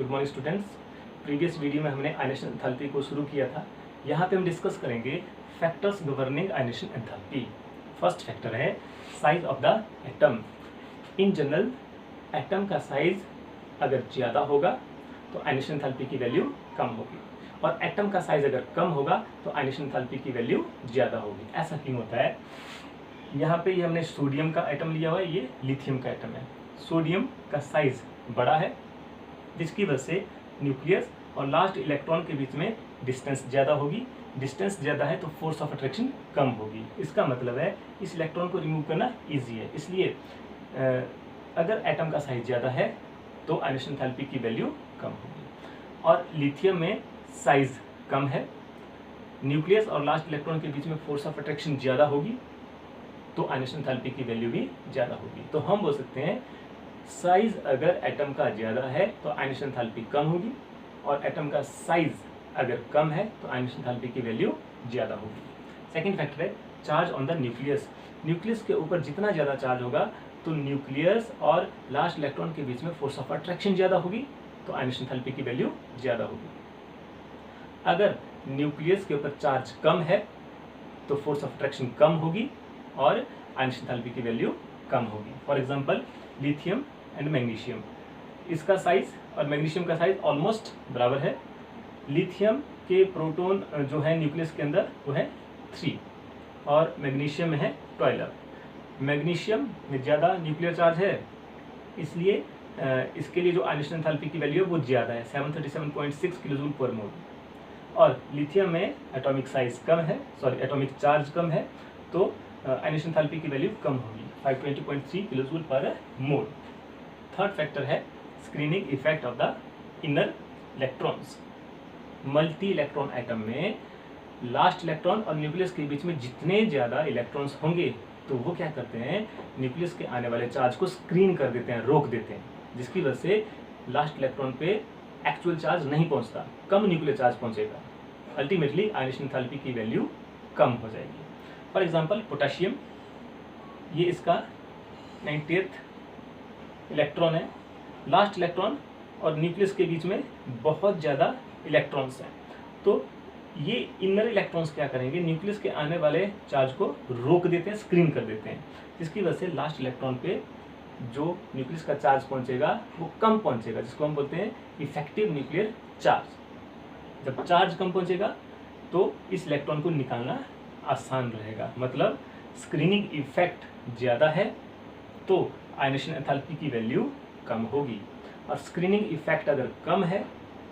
Good morning students. Previous video में हमने ionisation enthalpy को शुरू किया था। यहाँ पे हम डिस्कस करेंगे factors governing ionisation enthalpy. First factor है size of the atom. In general atom का साइज अगर ज़्यादा होगा तो आयनेशन एंथैल्पी की वैल्यू कम होगी, और एटम का साइज अगर कम होगा तो आयनेशन एंथैल्पी की वैल्यू ज़्यादा होगी। ऐसा क्यों होता है? यहाँ पे ये हमने सोडियम का एटम लिया हुआ है, ये लिथियम का एटम है। सोडियम का साइज बड़ा है, जिसकी वजह से न्यूक्लियस और लास्ट इलेक्ट्रॉन के बीच में डिस्टेंस ज़्यादा होगी। डिस्टेंस ज़्यादा है तो फोर्स ऑफ अट्रैक्शन कम होगी। इसका मतलब है इस इलेक्ट्रॉन को रिमूव करना ईजी है। इसलिए अगर एटम का साइज ज़्यादा है तो आयनेशन एंथैल्पी की वैल्यू कम होगी। और लिथियम में साइज कम है, न्यूक्लियस और लास्ट इलेक्ट्रॉन के बीच में फोर्स ऑफ अट्रैक्शन ज़्यादा होगी, तो आयनेशन एंथैल्पी की वैल्यू भी ज़्यादा होगी। तो हम बोल सकते हैं साइज अगर एटम का ज़्यादा है तो आयनेशन एंथैल्पी कम होगी, और एटम का साइज अगर कम है तो आयनेशन एंथैल्पी की वैल्यू ज़्यादा होगी। सेकंड फैक्टर है charge on the nucleus. Nucleus के ऊपर जितना ज़्यादा चार्ज होगा तो न्यूक्लियस और लास्ट इलेक्ट्रॉन के बीच में फोर्स ऑफ अट्रैक्शन ज़्यादा होगी, तो आयनेशन एंथैल्पी की वैल्यू ज़्यादा होगी। अगर न्यूक्लियस के ऊपर चार्ज कम है तो फोर्स ऑफ अट्रैक्शन कम होगी और आयनेशन एंथैल्पी की वैल्यू कम होगी। For example lithium and magnesium, इसका साइज और मैग्नीशियम का साइज ऑलमोस्ट बराबर है। लिथियम के प्रोटॉन जो है न्यूक्लियस के अंदर वो है 3 और मैग्नीशियम में है 12। मैग्नीशियम में ज़्यादा न्यूक्लियर चार्ज है, इसलिए इसके लिए जो आयनेशन एंथैल्पी की वैल्यू है वो ज़्यादा है, 737.6 किलोजूल पर मोल। और लिथियम में एटॉमिक साइज कम है, एटॉमिक चार्ज कम है, तो आयनेशन एंथैल्पी की वैल्यू कम होगी, 520.3 किलोजूल पर मोल। थर्ड फैक्टर है screening effect of the inner electrons. Multi electron atom में लास्ट इलेक्ट्रॉन और न्यूक्लियस के बीच में जितने ज़्यादा इलेक्ट्रॉन्स होंगे तो वो क्या करते हैं, न्यूक्लियस के आने वाले चार्ज को स्क्रीन कर देते हैं, रोक देते हैं, जिसकी वजह से लास्ट इलेक्ट्रॉन पे एक्चुअल चार्ज नहीं पहुंचता, कम न्यूक्लियर चार्ज पहुंचेगा। अल्टीमेटली आयनेशन एंथैल्पी की वैल्यू कम हो जाएगी। फॉर एग्जांपल पोटेशियम, ये इसका 90th इलेक्ट्रॉन है। लास्ट इलेक्ट्रॉन और न्यूक्लियस के बीच में बहुत ज़्यादा इलेक्ट्रॉन्स हैं, तो ये इनर इलेक्ट्रॉन्स क्या करेंगे, न्यूक्लियस के आने वाले चार्ज को रोक देते हैं, स्क्रीन कर देते हैं, जिसकी वजह से लास्ट इलेक्ट्रॉन पे जो न्यूक्लियस का चार्ज पहुंचेगा वो कम पहुंचेगा, जिसको हम बोलते हैं इफेक्टिव न्यूक्लियर चार्ज। जब चार्ज कम पहुंचेगा तो इस इलेक्ट्रॉन को निकालना आसान रहेगा। मतलब स्क्रीनिंग इफेक्ट ज़्यादा है तो आयनेशन एंथैल्पी की वैल्यू कम होगी, और स्क्रीनिंग इफेक्ट अगर कम है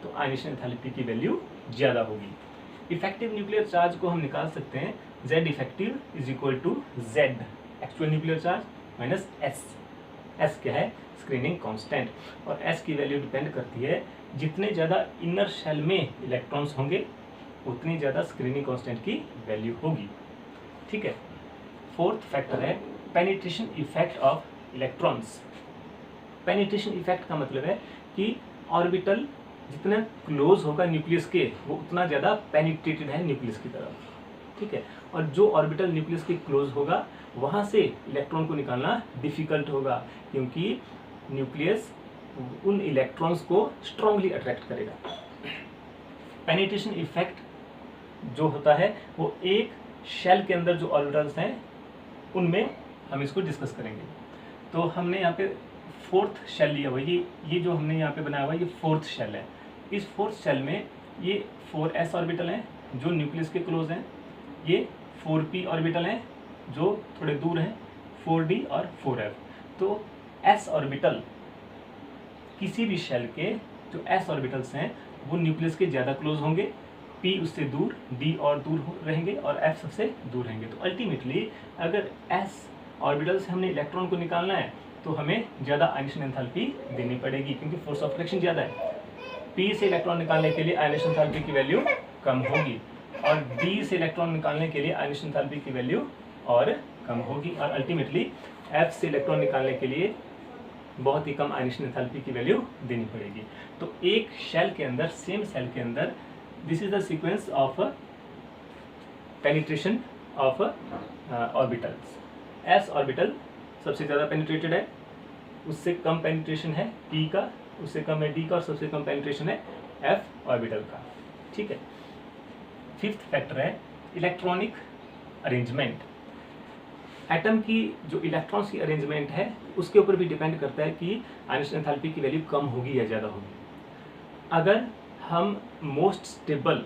तो आयनेशन एंथैल्पी की वैल्यू ज़्यादा होगी। इफेक्टिव न्यूक्लियर चार्ज को हम निकाल सकते हैं Z effective is equal to Z actual nuclear charge minus S। S क्या है? स्क्रीनिंग कांस्टेंट, और S की वैल्यू डिपेंड करती है जितने ज़्यादा इनर शेल में इलेक्ट्रॉन्स होंगे उतनी ज़्यादा स्क्रीनिंग कांस्टेंट की वैल्यू होगी। ठीक है। फोर्थ फैक्टर है penetration effect of electrons. Penetration effect का मतलब है कि ऑर्बिटल जितना क्लोज होगा न्यूक्लियस के वो उतना ज़्यादा पेनिट्रेटेड है न्यूक्लियस की तरफ। ठीक है। और जो ऑर्बिटल न्यूक्लियस के क्लोज होगा वहाँ से इलेक्ट्रॉन को निकालना डिफिकल्ट होगा, क्योंकि न्यूक्लियस उन इलेक्ट्रॉन्स को स्ट्रांगली अट्रैक्ट करेगा। पेनिट्रेशन इफेक्ट जो होता है वो एक शेल के अंदर जो ऑर्बिटल्स हैं उनमें हम इसको डिस्कस करेंगे। तो हमने यहाँ पे फोर्थ शेल लिया हुआ, ये जो हमने यहाँ पे बनाया हुआ है ये फोर्थ शेल है। इस फोर्थ शेल में ये 4s ऑर्बिटल हैं जो न्यूक्लियस के क्लोज हैं, ये 4p ऑर्बिटल हैं जो थोड़े दूर हैं, 4d और 4f। तो s ऑर्बिटल किसी भी शेल के जो s ऑर्बिटल्स हैं वो न्यूक्लियस के ज़्यादा क्लोज होंगे, p उससे दूर, d और दूर रहेंगे और f सबसे दूर रहेंगे। तो अल्टीमेटली अगर s ऑर्बिटल से हमने इलेक्ट्रॉन को निकालना है तो हमें ज़्यादा आयनेशन एंथैल्पी देनी पड़ेगी, क्योंकि फोर्स ऑफ अट्रैक्शन ज़्यादा है। p से इलेक्ट्रॉन निकालने के लिए आयनेशन एंथैल्पी की वैल्यू कम होगी, और d से इलेक्ट्रॉन निकालने के लिए आयनेशन एंथैल्पी की वैल्यू और कम होगी, और अल्टीमेटली f से इलेक्ट्रॉन निकालने के लिए बहुत ही कम आयनेशन एंथैल्पी की वैल्यू देनी पड़ेगी। तो एक शेल के अंदर, सेम सेल के अंदर, this is the sequence of penetration of orbitals. s orbital सबसे ज़्यादा पेनिट्रेटेड है, उससे कम पेनिट्रेशन है p का, उससे कम है डी का और सबसे कम पेनिट्रेशन है एफ ऑर्बिटल का। ठीक है। फिफ्थ फैक्टर है इलेक्ट्रॉनिक अरेंजमेंट। एटम की जो इलेक्ट्रॉन्स की अरेंजमेंट है उसके ऊपर भी डिपेंड करता है कि आयनिशन एंथैल्पी की वैल्यू कम होगी या ज़्यादा होगी। अगर हम मोस्ट स्टेबल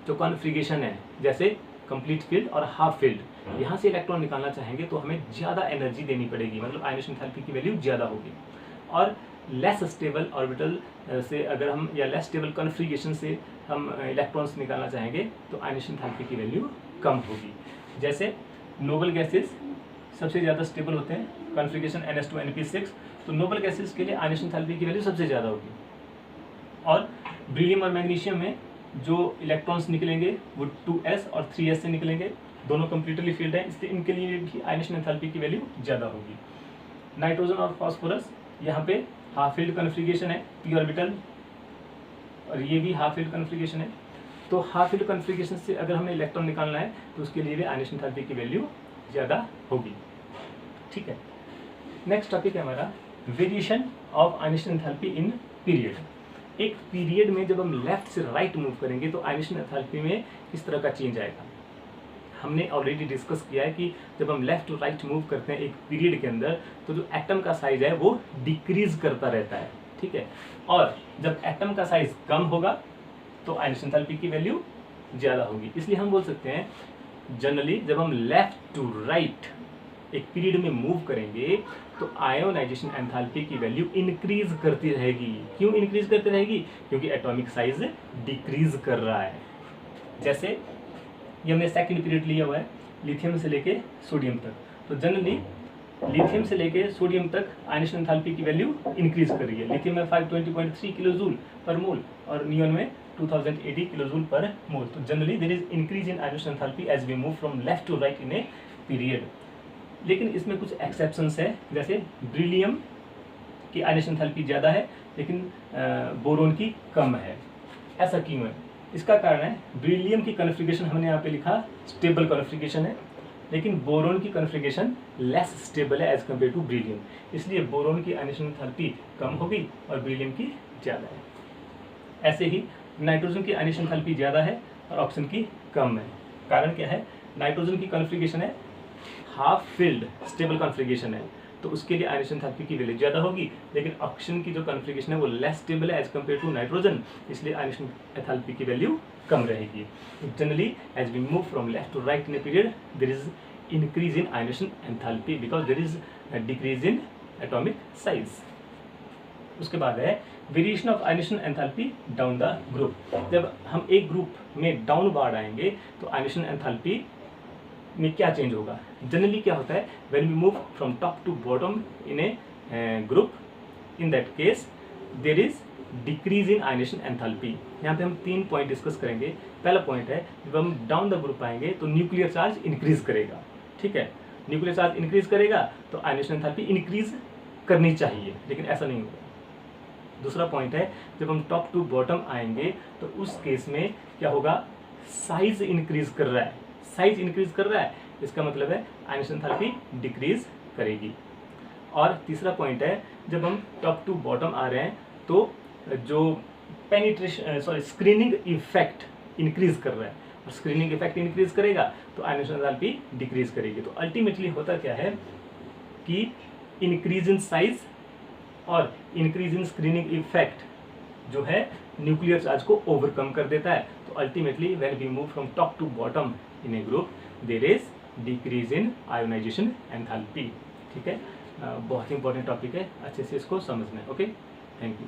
जो कॉन्फ़िगरेशन है जैसे कंप्लीट फील्ड और हाफ फील्ड, यहाँ से इलेक्ट्रॉन निकालना चाहेंगे तो हमें ज़्यादा एनर्जी देनी पड़ेगी, मतलब आयनिशन एंथैल्पी की वैल्यू ज़्यादा होगी। और लेस स्टेबल ऑर्बिटल से अगर हम या लेस स्टेबल कॉन्फ़िगरेशन से हम इलेक्ट्रॉन्स निकालना चाहेंगे तो आयनिशन एंथैल्पी की वैल्यू कम होगी। जैसे नोबल गैसेस सबसे ज़्यादा स्टेबल होते हैं, कॉन्फ़िगरेशन NH2 NP6, तो नोबल गैसेस के लिए आयनिशन एंथैल्पी की वैल्यू सबसे ज़्यादा होगी। और बेरिलियम और मैग्नीशियम में जो इलेक्ट्रॉन्स निकलेंगे वो 2s और 3s से निकलेंगे, दोनों कंप्लीटली फील्ड हैं, इसलिए इनके लिए भी आयनिशन एंथैल्पी की वैल्यू ज़्यादा होगी। नाइट्रोजन और फास्फोरस यहाँ पे हाफ फील्ड कॉन्फ़िगरेशन है, p ऑर्बिटल, और ये भी हाफ फील्ड कॉन्फ़िगरेशन है। तो हाफ फील्ड कॉन्फ़िगरेशन से अगर हमें इलेक्ट्रॉन निकालना है तो उसके लिए भी आयनिशन एंथैल्पी की वैल्यू ज़्यादा होगी। ठीक है। नेक्स्ट टॉपिक है हमारा variation of ionisation enthalpy in period. एक पीरियड में जब हम लेफ्ट से राइट मूव करेंगे तो आयनिशन एंथैल्पी में किस तरह का चेंज आएगा। हमने ऑलरेडी डिस्कस किया है कि जब हम लेफ्ट टू राइट मूव करते हैं एक पीरियड के अंदर तो जो एटम का साइज है वो डिक्रीज करता रहता है। ठीक है। और जब एटम का साइज कम होगा तो आयनिशन एंथैल्पी की वैल्यू ज़्यादा होगी। इसलिए हम बोल सकते हैं जनरली जब हम लेफ्ट टू राइट एक पीरियड में मूव करेंगे तो आयोनाइजेशन एंथैल्पी की वैल्यू इंक्रीज करती रहेगी। क्यों इंक्रीज करती रहेगी? क्योंकि एटॉमिक साइज डिक्रीज कर रहा है। जैसे ये हमने सेकंड पीरियड लिया हुआ है लिथियम से लेके सोडियम तक, तो जनरली लिथियम से लेके सोडियम तक आयनिशन एंथैल्पी की वैल्यू इंक्रीज कर रही है। लिथियम में 520.3 किलो जूल पर मोल और नियॉन में 2080 किलो जूल पर मोल। तो generally there is increase in ionisation enthalpy as we move from left to right in a period. लेकिन इसमें कुछ एक्सेप्शंस है, जैसे बेरिलियम की आयनिशन एंथैल्पी ज़्यादा है लेकिन बोरोन की कम है। ऐसा क्यों है? इसका कारण है बेरिलियम की कॉन्फ़िगरेशन हमने यहाँ पे लिखा स्टेबल कॉन्फ़िगरेशन है, लेकिन बोरोन की कॉन्फ़िगरेशन लेस स्टेबल है एज कम्पेयर टू बेरिलियम, इसलिए बोरोन की आयनिशन एंथैल्पी कम होगी और बेरिलियम की ज़्यादा है। ऐसे ही नाइट्रोजन की आयनिशन एंथैल्पी ज़्यादा है और ऑक्सीजन की कम है। कारण क्या है? नाइट्रोजन की कॉन्फ़िगरेशन है हाफ फील्ड स्टेबल कॉन्फ़िगरेशन है, तो उसके लिए आयनिशन एंथैल्पी की वैल्यू ज़्यादा होगी, लेकिन ऑक्सीजन की जो कॉन्फ़िगरेशन है वो लेस स्टेबल है एज कम्पेयर टू नाइट्रोजन, इसलिए आयनिशन एंथैल्पी की वैल्यू कम रहेगी। Generally as we move from left to right in a period there is increase in ionisation enthalpy because there is decrease in atomic size. उसके बाद है variation of ionisation enthalpy down the group. जब हम एक group में downward आएंगे तो आयनिशन enthalpy में क्या चेंज होगा? जनरली क्या होता है, when we move from top to bottom in a group, in that case there is decrease in ionisation enthalpy. यहाँ पे हम 3 पॉइंट डिस्कस करेंगे। पहला पॉइंट है जब हम डाउन द ग्रुप आएंगे तो न्यूक्लियर चार्ज इंक्रीज करेगा। ठीक है, न्यूक्लियर चार्ज इंक्रीज करेगा तो आयनिशन एंथैल्पी इंक्रीज करनी चाहिए, लेकिन ऐसा नहीं होगा। दूसरा पॉइंट है जब हम टॉप टू बॉटम आएंगे तो उस केस में क्या होगा, साइज इंक्रीज कर रहा है, साइज इंक्रीज कर रहा है, इसका मतलब है आयनिशन एंथैल्पी डिक्रीज करेगी। और तीसरा पॉइंट है जब हम टॉप टू बॉटम आ रहे हैं तो जो पेनिट्रेशन स्क्रीनिंग इफेक्ट इंक्रीज कर रहा है, और स्क्रीनिंग इफेक्ट इंक्रीज करेगा तो आयनिशन एंथैल्पी डिक्रीज करेगी। तो अल्टीमेटली होता क्या है कि इंक्रीज इन साइज और इंक्रीज इन स्क्रीनिंग इफेक्ट जो है न्यूक्लियर चार्ज को ओवरकम कर देता है। तो ultimately when we move from top to bottom in a group there is decrease in ionisation enthalpy. ठीक है, बहुत ही इंपॉर्टेंट टॉपिक है, अच्छे से इसको समझना है। Okay, thank you.